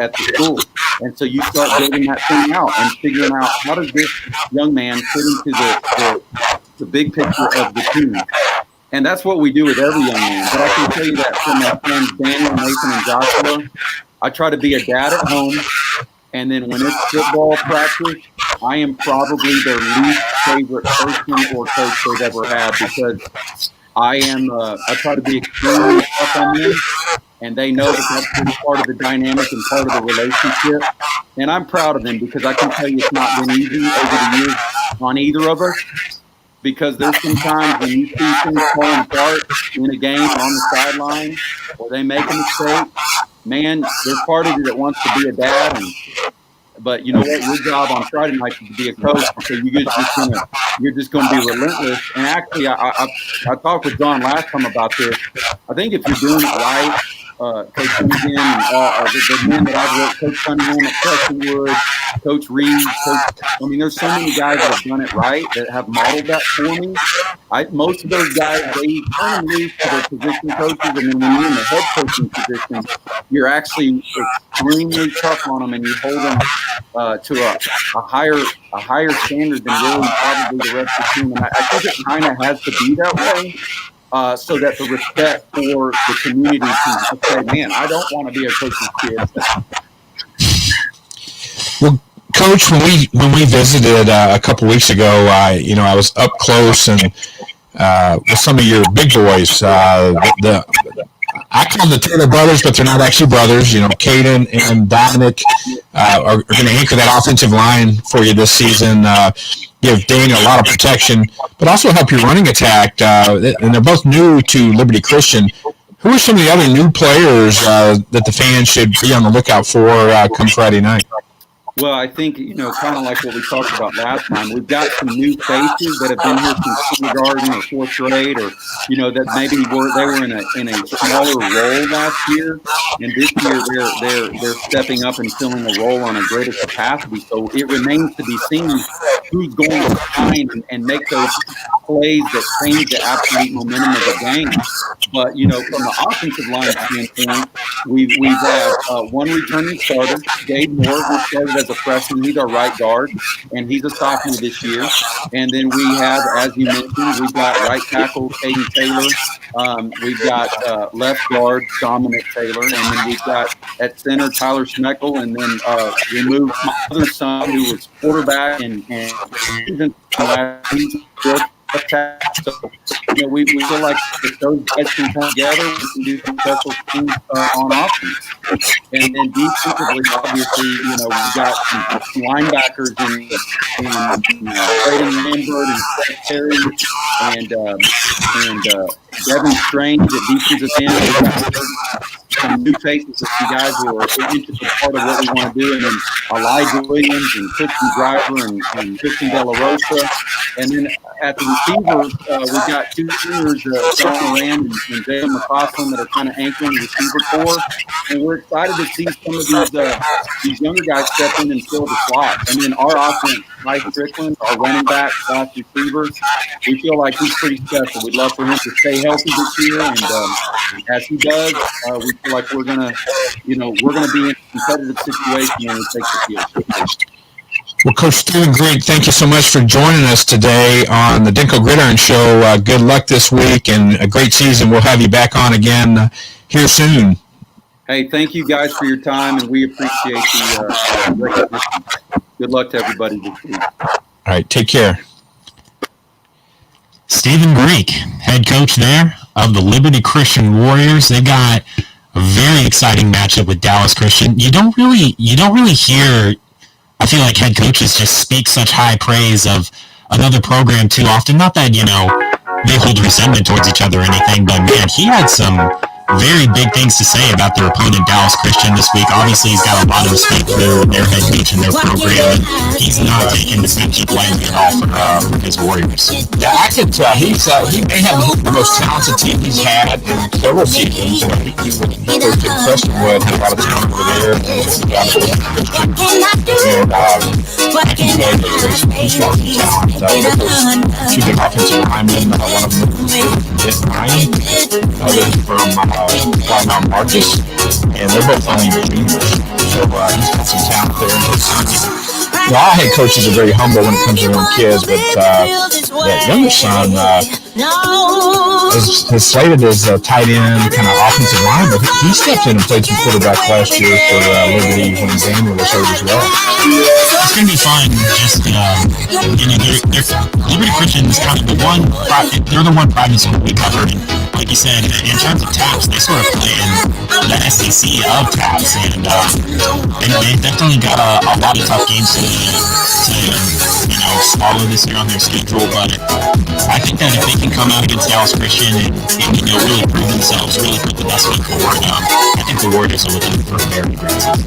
at the school. And so you start building that thing out and figuring out, how does this young man fit into the big picture of the team. And that's what we do with every young man. But I can tell you that from my friends Daniel, Nathan, and Joshua, I try to be a dad at home. And then when it's football practice, I am probably their least favorite person or coach they've ever had, because I try to be extremely tough on them. And they know that that's part of the dynamic and part of the relationship. And I'm proud of them, because I can tell you it's not been easy over the years on either of us. Because there's some times when you see things falling apart in a game or on the sideline, or they make a mistake, man, there's part of you that wants to be a dad. But you know what? Your job on Friday night is to be a coach, so you're just gonna be relentless. And actually, I talked with John last time about this. I think if you're doing it right, Coach Hoonigan and the men that I've worked, Coach Cunningham at Prestonwood, Coach Reed, there's so many guys that have done it right, that have modeled that for me. Most of those guys, they kind of move to their position coaches, and then when you're in the head coaching position, you're actually extremely tough on them, and you hold them to a higher standard than really probably the rest of the team. And I think it kind of has to be that way. So that the respect for the community can say, man, I don't want to be a coach's kid. Well, Coach, when we visited a couple weeks ago, I was up close and with some of your big boys. I call them the Taylor brothers, but they're not actually brothers. Caden and Dominic are going to anchor that offensive line for you this season. Give Daniel a lot of protection, but also help your running attack. And they're both new to Liberty Christian. Who are some of the other new players that the fans should be on the lookout for come Friday night? Well, I think, kind of like what we talked about last time, we've got some new faces that have been here since kindergarten or fourth grade, or, that maybe they were in a smaller role last year. And this year they're stepping up and filling a role on a greater capacity. So it remains to be seen who's going to shine and make those plays that change the absolute momentum of the game. But, from the offensive line standpoint, we've had one returning starter, Gabe Moore, who started as a freshman. He's our right guard, and he's a sophomore this year. And then we have, as you mentioned, we've got right tackle Caden Taylor. We've got left guard Dominic Taylor, and then we've got at center Tyler Schmeckel, and then we moved my other son, who was quarterback and even last so, we feel like if those guys can come together, we can do some special things on offense. And then defensively, obviously, we've got some linebackers in Braden Lambert and Seth Terry and Devin Strange at defensive end. We've got some new faces of some guys who are interested in part of what we want to do. And then Elijah Williams and Christian Driver and Christian De La Rosa. And then at the receivers, we've got two seniors, John Moran and Jalen McCausland, that are kind of anchoring the receiver core. And we're excited to see some of these younger guys step in and fill the slot. And then our offense, Mike Strickland, our running back, / receiver, we feel like he's pretty special. We'd love for him to stay healthy this year. And as he does, we feel like we're gonna be in a competitive situation when we take the field. Well, Coach Stephen Greig, thank you so much for joining us today on the DenCo Gridiron Show. Good luck this week and a great season. We'll have you back on again here soon. Hey, thank you guys for your time, and we appreciate the recognition. Good luck to everybody this week. All right, take care. Stephen Greig, head coach there of the Liberty Christian Warriors. They got a very exciting matchup with Dallas Christian. You don't really hear, I feel like, head coaches just speak such high praise of another program too often. Not that, they hold resentment towards each other or anything, but man, he had some very big things to say about their opponent, Dallas Christian, this week. Obviously, he's got a lot of respect for their head coach and their program, and he's not taking this matchup lightly at all for his Warriors. Yeah, I can tell he may have the most talented team he's had in several seasons. He was coach at Prestonwood, had a lot of talent over there, and I can say that he's got some talent. Two good offensive linemen, one of them is Ryan, others from Mount Marcus, and they're both only juniors. So he's got some talent there in his all head coaches are very humble when it comes to their own kids, but that younger son is slated as a tight end, kind of offensive line, but he stepped in and played some quarterback last year for Liberty when Daniel was hurt as well. It's going to be fun. Just, Liberty Christian is kind of they're the one private school we covered. And like you said, in terms of TAPS, they sort of play in the SEC of TAPS, and they definitely got a lot of tough games to swallow this year on their schedule. But I think that if they can come out against Dallas Christian and really prove themselves, really put the best foot forward, I think the Warriors are looking for a very great season.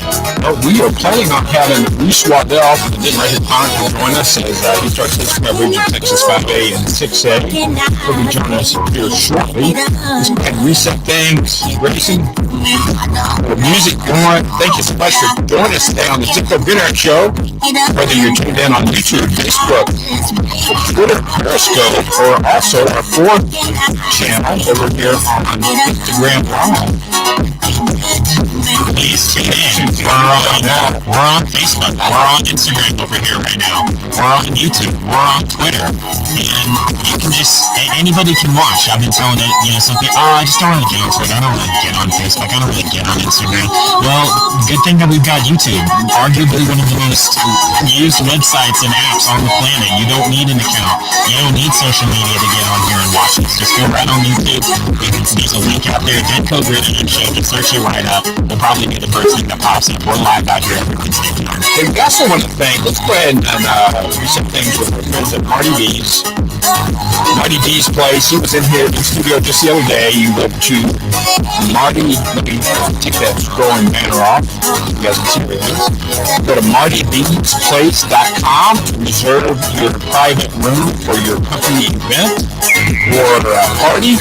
We are planning on having Reece Waddell from the Denton Broncos join us as he starts his coverage of Texas 5A and 6A. He'll be joining us here shortly. Just go ahead and reset things, racing, the music going. Thank you so much for joining us today on the DenCo Gridiron Show. Whether you're tuned in on YouTube, Facebook, Twitter, Periscope, or also our fourth channel over here on Instagram Live. Please tune in. We're on Facebook. We're on Instagram over here right now. We're on YouTube. We're on Twitter. And you can anybody can watch. I've been telling it, some people, I just don't really get on Twitter. I don't really get on Facebook. I don't really get on Instagram. Well, good thing that we've got YouTube. Arguably one of the most used websites and apps on the planet. You don't need an account. You don't need social media to get on here and watch us. Just go right on YouTube. There's a link out there, DenCo Gridiron Show. Just search it right up. We'll probably be the first thing that pops up. We're live out here every Wednesday. Hey, we also want to thank, let's go ahead and reset things with our friends at Marty B's. Marty B's place. He was in here in the studio just the other day. You go to Marty, let me take that scrolling banner off. You guys can see where it is. Go to martybsplace.com to reserve your private room for your company event or party,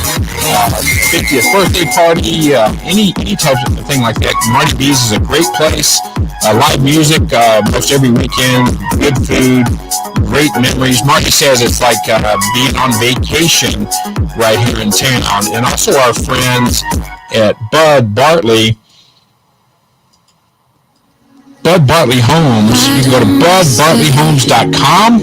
50th birthday party, any type of thing like that. Marty B's is a great place. Live music most every weekend, good food, great memories. Marty says it's like being on vacation right here in town. And also our friends at Bud Bartley Homes. You can go to budbartleyhomes.com.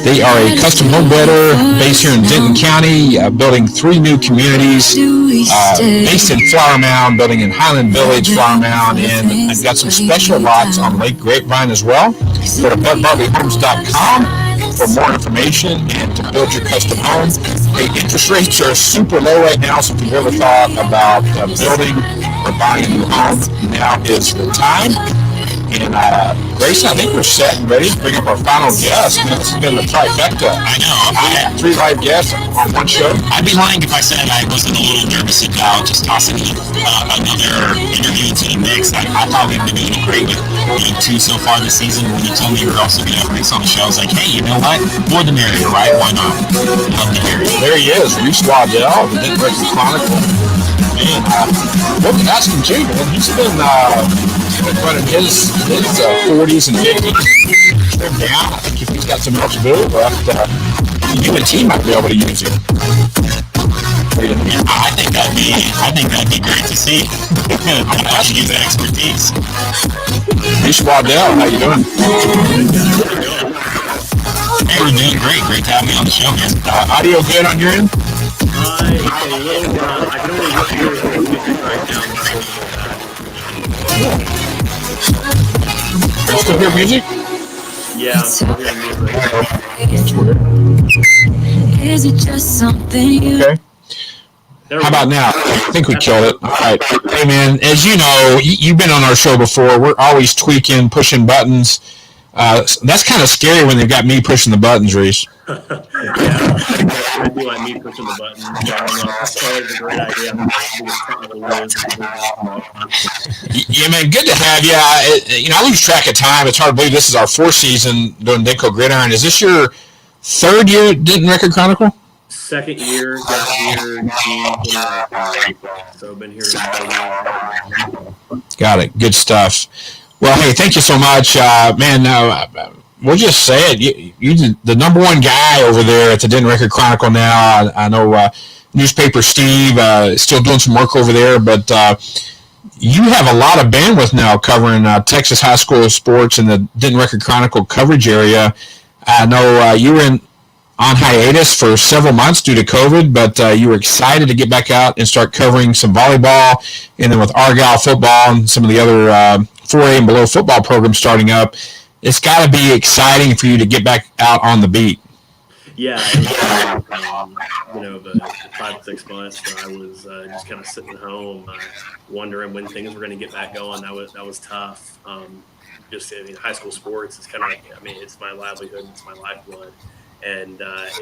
They are a custom home builder based here in Denton County, building 3 new communities, based in Flower Mound, building in Highland Village, Flower Mound, and I've got some special lots on Lake Grapevine as well. Go to budbartleyhomes.com for more information and to build your custom home. Hey, interest rates are super low right now, so if you've ever thought about building or buying a new home, now is the time. And Grayson, I think we're set and ready to bring up our final guest. This has been the trifecta. I know. I had 3 live guests on one show. I'd be lying if I said I wasn't a little nervous about just tossing another interview into the mix. I thought we've been doing great with 2 so far this season. When you told me you were also going to have Reece on the show, I was like, hey, you know what? More the merrier, right? Why not? Love to hear it. There he is, Reece Waddell, the Denton Broncos Chronicle. Man, what can ask him too, man? He's been running his 40s and 50s. Trimmed down. I think if he's got some eligibility left, you and team might be able to use him. I think that'd be great to see. I should use that expertise. Reece Waddell, how you doing? Hey, we're doing great. Great to have me on the show, man. Audio good on your end? I can only hear music right now. You still hear music? Yeah, I'm still hearing music. Is it just something? Okay. How about now? I think we killed it. All right. Hey, man, as you know, you've been on our show before. We're always tweaking, pushing buttons. That's kind of scary when they've got me pushing the buttons, Reece. Yeah, I do like me pushing the button. That's always a great idea. Yeah, man, good to have you. I lose track of time. It's hard to believe this is our 4th season doing DenCo Gridiron. Is this your 3rd year at Denton Record Chronicle? 2nd year, got here in June 2019. So I've been here in Got it. Good stuff. Well, hey, thank you so much. Man, we'll just say it. You're the number 1 guy over there at the Denton Record Chronicle now. I know newspaper Steve is still doing some work over there, but you have a lot of bandwidth now covering Texas high school sports in the Denton Record Chronicle coverage area. I know you were on hiatus for several months due to COVID, but you were excited to get back out and start covering some volleyball, and then with Argyle football and some of the other 4A and below football programs starting up, it's got to be exciting for you to get back out on the beat. Yeah, the 5-6 months that I was just kind of sitting home, wondering when things were going to get back going. That was tough. High school sports is kind of it's my livelihood, it's my lifeblood, and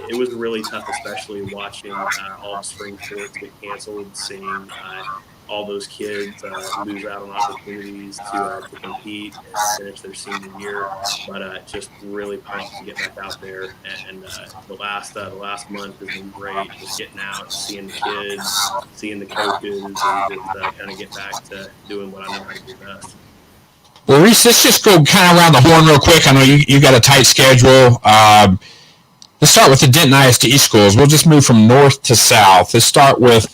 it was really tough, especially watching all the spring sports get canceled, seeing all those kids lose out on opportunities to compete and finish their senior year. But just really pumped to get back out there. And the last month has been great. Just getting out, seeing the kids, seeing the coaches, and just kind of get back to doing what I know how to do best. Well, Reece, let's just go kind of around the horn real quick. I know you got a tight schedule. Let's start with the Denton ISD schools. We'll just move from north to south. Let's start with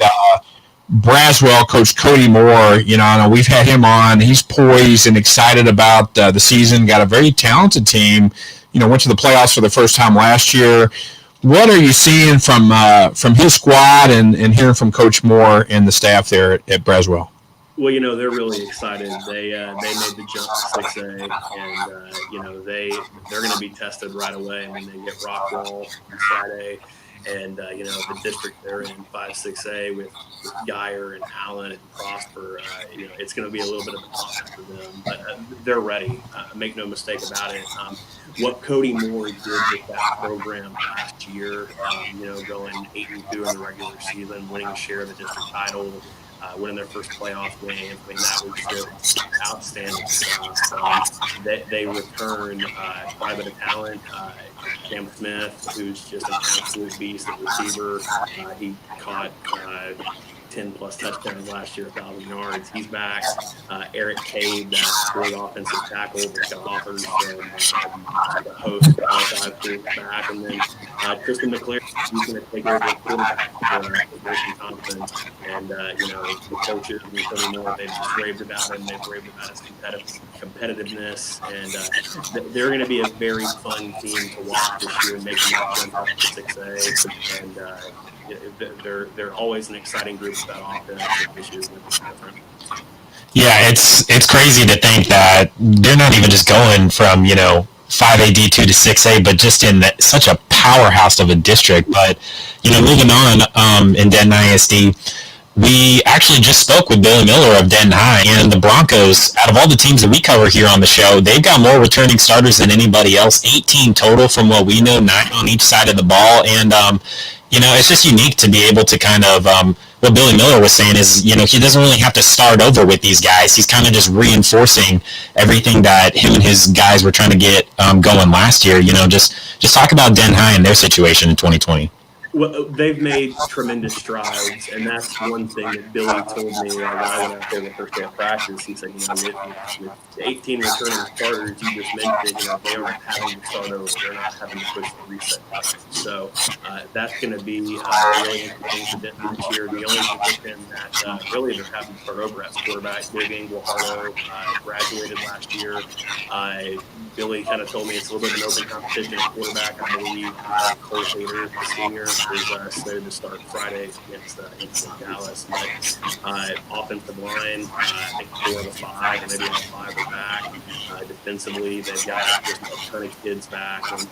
Braswell, Coach Cody Moore. I know we've had him on. He's poised and excited about the season. Got a very talented team. Went to the playoffs for the first time last year. What are you seeing from his squad and hearing from Coach Moore and the staff there at Braswell? Well, they're really excited. They made the jump to 6A, and they're going to be tested right away. They get Rockwall on Friday. And, the district they're in, 5-6A, with Geyer and Allen and Prosper, it's going to be a little bit of a tough for them. But they're ready. Make no mistake about it. What Cody Moore did with that program last year, going 8-2 in the regular season, winning a share of the district title, winning their first playoff game. That was just outstanding stuff. They returned quite a bit of talent. Cam Smith, who's just an absolute beast at receiver. He caught 10-plus touchdowns last year, 1,000 yards. He's back. Eric Cade, that great offensive tackle that got offers from the host of all 5 schools, back. And then Tristan McClary, he's going to take over the quarterback for Grayson Thompson. And, the coaches and Tony Moore, they've just raved about him. They've raved about his competitiveness. And they're going to be a very fun team to watch this year, making that jump up to 6A. And, they're always an exciting group of that offense. This year's different. Yeah, it's crazy to think that they're not even just going from 5A D2 to 6A, but just in such a powerhouse of a district. But moving on in Denton ISD, we actually just spoke with Billy Miller of Denton High, and the Broncos, out of all the teams that we cover here on the show, they've got more returning starters than anybody else, 18 total from what we know, 9 on each side of the ball. And it's just unique to be able to kind of, what Billy Miller was saying is, he doesn't really have to start over with these guys. He's kind of just reinforcing everything that him and his guys were trying to get going last year. Just talk about Denton High and their situation in 2020. Well, they've made tremendous strides, and that's one thing that Billy told me when I went out there the first day of practice. He said, with 18 returning starters, you just mentioned, they aren't having to start over. They're not having to push the reset button. So that's going to be really interesting for Denton this year. The only position that really they're having to start over at quarterback, Big Angle Harlow, graduated last year. Billy kind of told me it's a little bit of an open competition at quarterback. I believe Cole Hader, the senior, is slated to start Friday against Dallas. But offensive line, I think 4 of the 5, or maybe all 5 are back. Defensively, they've got just a ton of kids back. And,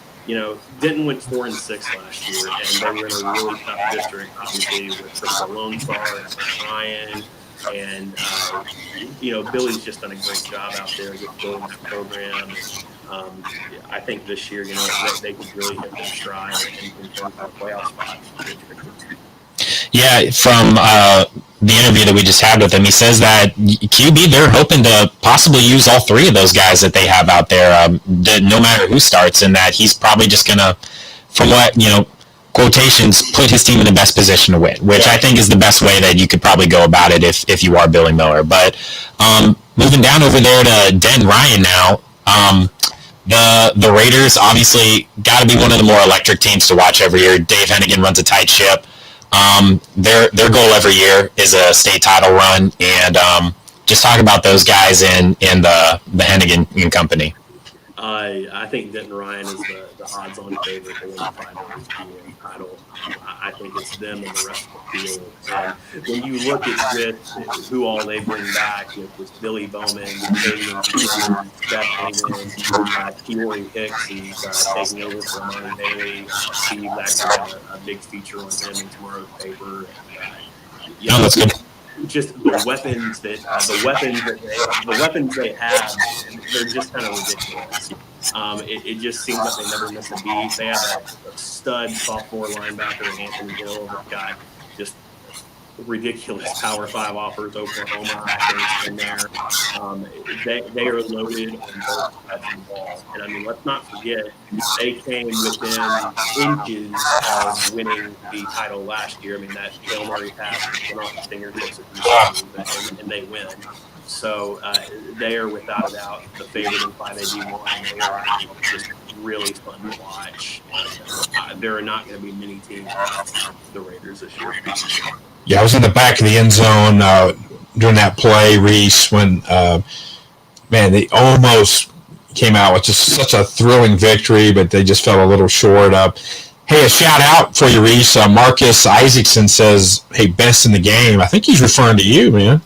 Denton went 4-6 last year, and they were in a really tough district, obviously, with Crystal Lone Star and Ryan. And, Billy's just done a great job out there just building that program. I think this year, they could really hit their stride in terms of playoff spots. Yeah, from the interview that we just had with him, he says that QB, they're hoping to possibly use all 3 of those guys that they have out there, no matter who starts, and that he's probably just going to, from what, quotations, put his team in the best position to win, which I think is the best way that you could probably go about it if you are Billy Miller. But moving down over there to Den Ryan now, the Raiders obviously got to be one of the more electric teams to watch every year. Dave Hennigan runs a tight ship. Their goal every year is a state title run, and just talk about those guys in the Hennigan and company. I think Denton Ryan is the odds-on favorite to win the 5A GM title. I think it's them and the rest of the field. And when you look at just who all they bring back with Billy Bowman, Fabian Stevens, Jeff Hagan, Kiori Hicks, who's taking over for Amani Bailey. Steve actually got a big feature on him in tomorrow's paper. And, That's good. Just the weapons they have, they're just kind of ridiculous. It just seems like they never miss a beat. They have a stud sophomore linebacker in Anthony Hill that got just ridiculous Power 5 offers. Oklahoma, I think, in there. They are loaded on both sides of the ball. And I mean, let's not forget, they came within inches of winning the title last year. I mean, that Hail Mary pass went off the fingertips of the and they win. So they are without a doubt the favorite in 5A1. They are just really fun to watch. There are not going to be many teams like the Raiders this year. Yeah, I was in the back of the end zone during that play, Reece, when, they almost came out with just such a thrilling victory, but they just fell a little short up. Hey, a shout out for you, Reece. Marcus Isaacson says, hey, best in the game. I think he's referring to you, man.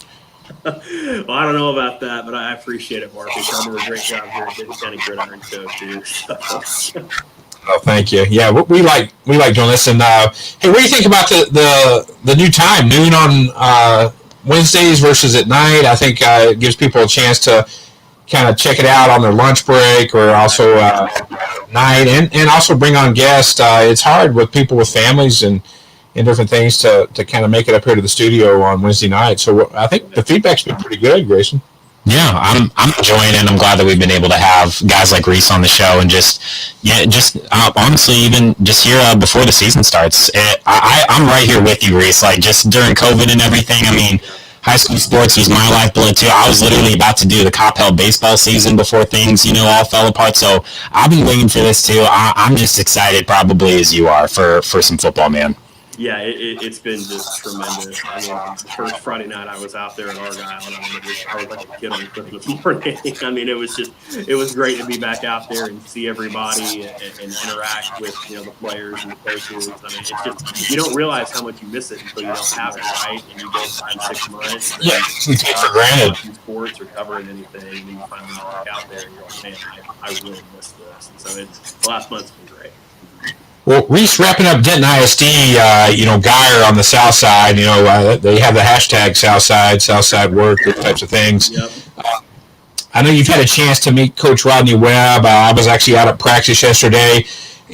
Well, I don't know about that, but I appreciate it, Marcus. Y'all do a great job here at Denton Gridiron too. So. Oh, thank you. Yeah, we like doing this. And hey, what do you think about the new time, noon on Wednesdays versus at night? I think it gives people a chance to kind of check it out on their lunch break, or also night, and also bring on guests. It's hard with people with families and different things to kind of make it up here to the studio on Wednesday night. So I think the feedback's been pretty good, Grayson. Yeah, I'm enjoying it. I'm glad that we've been able to have guys like Reece on the show, and honestly, even just here before the season starts, I'm right here with you, Reece. Like, just during COVID and everything, I mean, high school sports was my lifeblood too. I was literally about to do the Coppell baseball season before things, all fell apart. So I've been waiting for this too. I'm just excited, probably as you are, for some football, man. Yeah, it's been just tremendous. I mean, the first Friday night I was out there in Argyle, and I was like a kid on Christmas morning. I mean, it was great to be back out there and see everybody and interact with the players and the coaches. I mean, it's just, you don't realize how much you miss it until you don't have it, right? And you go 5-6 months. Yeah, you take it for granted. Sports or covering anything, and you finally get back out there, and you're like, man, I really miss this. And so the last month's been great. Well, Reece, wrapping up Denton ISD, Geyer on the south side, they have the hashtag Southside work, those types of things. Yep. I know you've had a chance to meet Coach Rodney Webb. I was actually out at practice yesterday,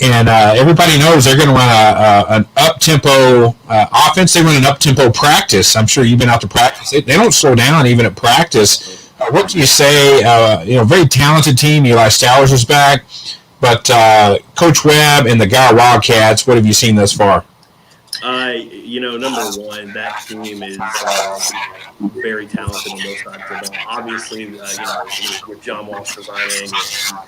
and everybody knows they're going to run an up-tempo offense. They run an up-tempo practice. I'm sure you've been out to practice. They don't slow down even at practice. What do you say? Very talented team. Eli Stowers was back. But Coach Webb and the Geyer Wildcats, what have you seen thus far? Number one, that team is very talented on both sides of the ball. Obviously, with John Walsh resigning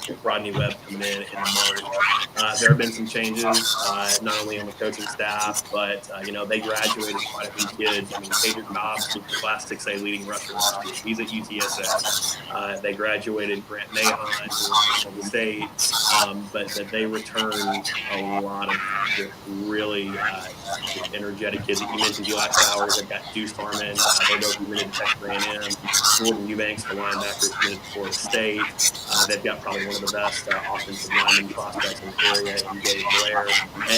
and Rodney Webb coming in March, there have been some changes, not only on the coaching staff, but, they graduated quite a few kids. I mean, Adrian Dobbs was the Class 6A leading rusher. He's at UTSA. They graduated Grant Mahon from the state, but they returned a lot of really energetic kids. You mentioned Eli Stowers. They've got Deuce Harmon. They both committed to Texas A&M. Jordan Eubanks, the linebacker, committed to Florida State. They've got probably one of the best offensive lineman prospects in the area, in Dave Blair.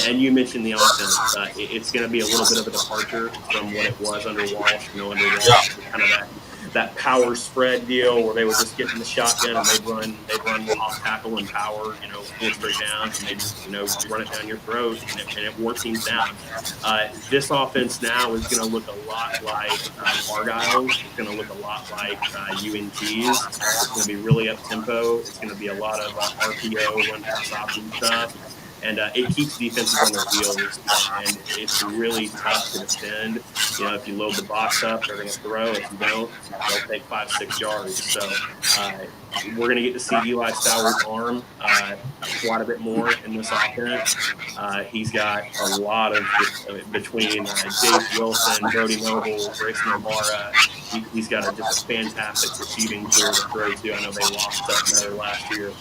And you mentioned the offense. It's going to be a little bit of a departure from what it was under Walsh. Under kind of that power spread deal where they would just get in the shotgun and they'd run off tackle and power, full straight down, and they just, run it down your throat and it wore teams down. This offense now is going to look a lot like Argyle's. It's going to look a lot like UNT's. It's going to be really up tempo. It's going to be a lot of RPO, run pass option stuff. And it keeps defenses on their heels, and it's really tough to defend. If you load the box up, they're going to throw. If you don't, they'll take 5-6 yards. So we're going to get to see Eli Stowers' arm quite a bit more in this offense. He's got a lot of between Dave Wilson, Brody Noble, Grayson O'Mara, he's got just a fantastic receiving core to throw to. I know they lost Miller last year.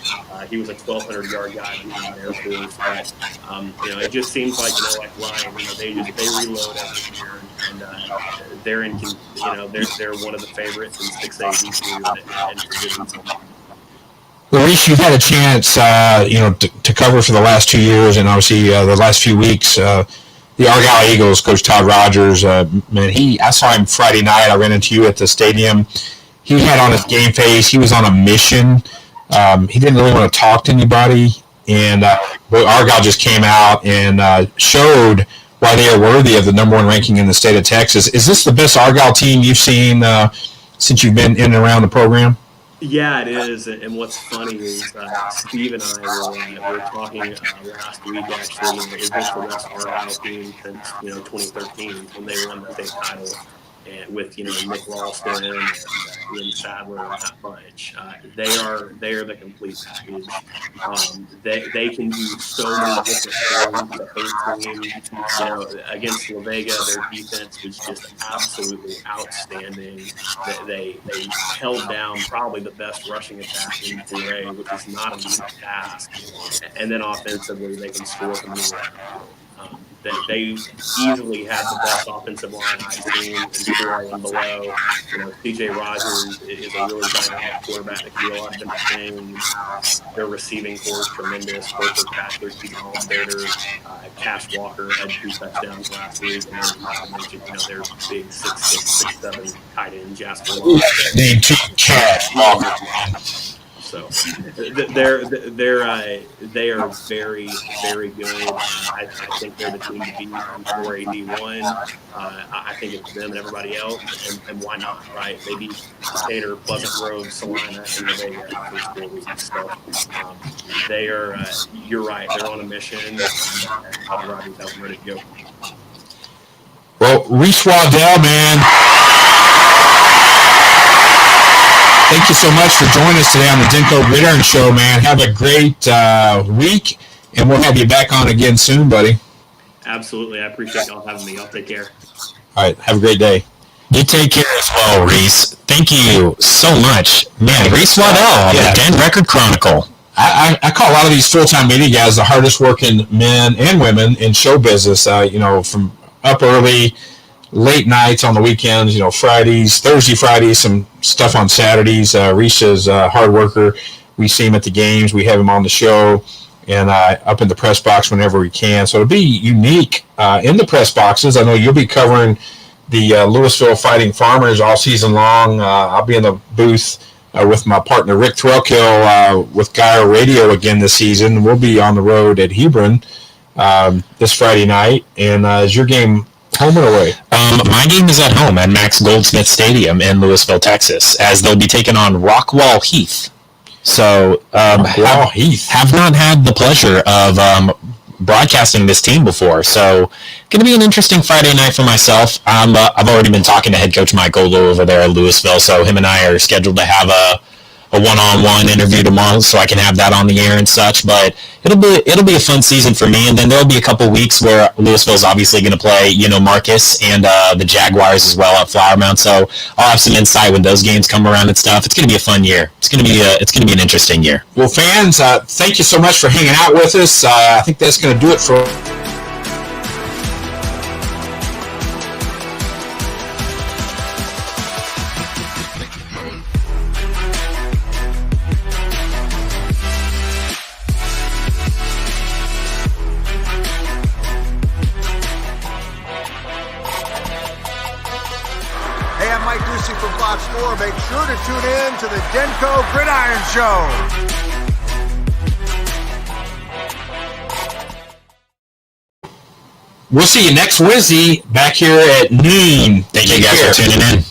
He was a 1,200-yard guy in the Air Force. But, it just seems like, like Ryan, they reload every year. And they're they're one of the favorites in 6A and division. Well, Reece, you've had a chance, to cover for the last 2 years, and obviously the last few weeks. The Argyle Eagles, Coach Todd Rogers, man, I saw him Friday night. I ran into you at the stadium. He had on his game face. He was on a mission. He didn't really want to talk to anybody, and Argyle just came out and showed why they are worthy of the number 1 ranking in the state of Texas. Is this the best Argyle team you've seen since you've been in and around the program? Yeah, it is. And what's funny is Steve and I were talking last week, actually. Is this the best Argyle team since 2013 when they won the state title? And with Nick Ralston and Ian Sadler and that bunch, they are the complete package. They can do so many different things. The home team, against La Vega, their defense was just absolutely outstanding. They held down probably the best rushing attack in 4A, which is not an easy task. And then offensively, they can score from the they easily had the best offensive line I've seen in 4A and below. CJ Rogers is a really dynamic quarterback that can do a lot of different things. Their receiving core is tremendous. Both Patrick, Bader, Cash Walker had 2 touchdowns last week, and then not to mention, their big 6'6", 6'7" tight end Jasper. Named Cash Walker. So they are very, very good. I think they're the team to beat in 4AD1. I think it's them and everybody else, and why not, right? They beat Decatur, Pleasant Grove, Salina, and the Vega in the first 4 weeks. So they are. You're right. They're on a mission. Todd Rogers has them ready to go. Well, Reece Waddell, man. Thank you so much for joining us today on the DenCo Gridiron Show, man. Have a great week, and we'll have you back on again soon, buddy. Absolutely. I appreciate y'all having me. Y'all take care. All right. Have a great day. You take care as well, Reece. Thank you so much. Man, Reece Waddell on the Den Record Chronicle. I call a lot of these full-time media guys the hardest working men and women in show business, from up early, late nights on the weekends, Thursday, Fridays, some stuff on Saturdays. Reece is a hard worker. We see him at the games. We have him on the show and up in the press box whenever we can. So it'll be unique in the press boxes. I know you'll be covering the Louisville Fighting Farmers all season long. I'll be in the booth with my partner Rick Threlkill with Gyro Radio again this season. We'll be on the road at Hebron this Friday night. And is your game home or away? My game is at home at Max Goldsmith Stadium in Louisville, Texas, as they'll be taking on Rockwall Heath. So, have not had the pleasure of broadcasting this team before. So, going to be an interesting Friday night for myself. I've already been talking to head coach Mike Olo over there at Louisville, so him and I are scheduled to have a one-on-one interview tomorrow, so I can have that on the air and such. But it'll be a fun season for me, and then there'll be a couple weeks where Louisville's obviously going to play, Marcus and the Jaguars as well at Flower Mound. So I'll have some insight when those games come around and stuff. It's going to be a fun year. It's going to be an interesting year. Well, fans, thank you so much for hanging out with us. I think that's going to do it for. Make sure to tune in to the DenCo Gridiron Show. We'll see you next Wednesday back here at noon. Thank you guys for tuning in.